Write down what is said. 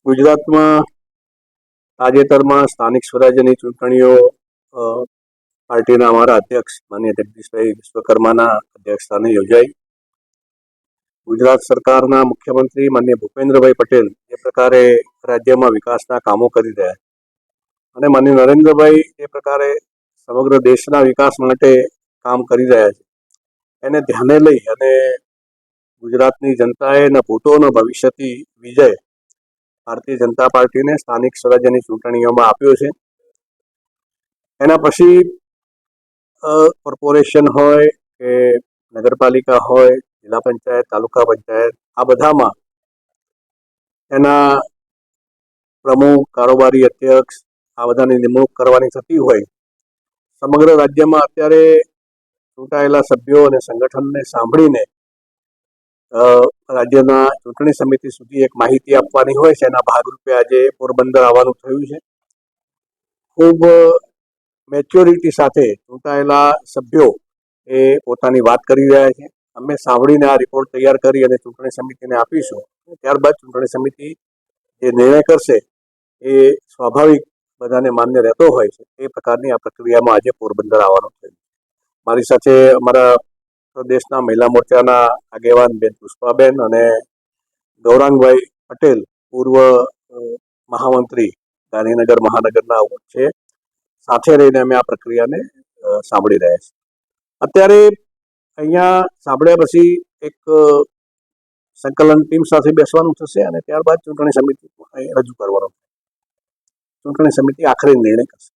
ગુજરાતમાં તાજેતરમાં સ્થાનિક સ્વરાજ્યની ચૂંટણીઓ પાર્ટીના અમારા અધ્યક્ષ માનનીય જગદીશભાઈ વિશ્વકર્માના અધ્યક્ષસ્થાને યોજાઈ. ગુજરાત સરકારના મુખ્યમંત્રી માનનીય ભૂપેન્દ્રભાઈ પટેલ જે પ્રકારે રાજ્યમાં વિકાસના કામો કરી રહ્યા અને માનનીય નરેન્દ્રભાઈ જે પ્રકારે સમગ્ર દેશના વિકાસ માટે કામ કરી રહ્યા છે એને ધ્યાને લઈ અને ગુજરાતની જનતાએ ન ભૂતો ન ભવિષ્યથી વિજય ભારતીય જનતા પાર્ટીને સ્થાનિક સ્વરાજ્યની ચૂંટણીઓમાં આપ્યો છે. એના પછી કોર્પોરેશન હોય કે નગરપાલિકા હોય, જિલ્લા પંચાયત, તાલુકા પંચાયત, આ બધામાં એના પ્રમુખ, કારોબારી અધ્યક્ષ આ બધાની નિમણૂક કરવાની થતી હોય. સમગ્ર રાજ્યમાં અત્યારે ચૂંટાયેલા સભ્યો અને સંગઠનને સાંભળીને રાજ્યના ચૂંટણી સમિતિ સુધી એક માહિતી આપવાની હોય છે. એના ભાગરૂપે આજે પોરબંદર આવવાનું થયું છે. ખૂબ મેચ્યોરિટી સાથે ચૂંટાયેલા સભ્યો એ પોતાની વાત કરી રહ્યા છે. અમે સાંભળીને આ રિપોર્ટ તૈયાર કરી અને ચૂંટણી સમિતિને આપીશું. ત્યારબાદ ચૂંટણી સમિતિ જે નિર્ણય કરશે એ સ્વાભાવિક બધાને માન્ય રહેતો હોય છે. એ પ્રકારની આ પ્રક્રિયામાં આજે પોરબંદર આવવાનું થયું. મારી સાથે અમારા પ્રદેશના મહિલા મોરચાના આગેવાન બેન પુષ્પાબેન અને ગૌરાંગભાઈ પટેલ પૂર્વ મહામંત્રી ગાંધીનગર મહાનગરના છે. સાથે રહીને અમે આ પ્રક્રિયાને સાંભળી રહ્યા છીએ. અત્યારે અહીંયા સાંભળ્યા પછી એક સંકલન ટીમ સાથે બેસવાનું થશે અને ત્યારબાદ ચૂંટણી સમિતિ રજૂ કરવાનો. ચૂંટણી સમિતિ આખરે નિર્ણય કરશે.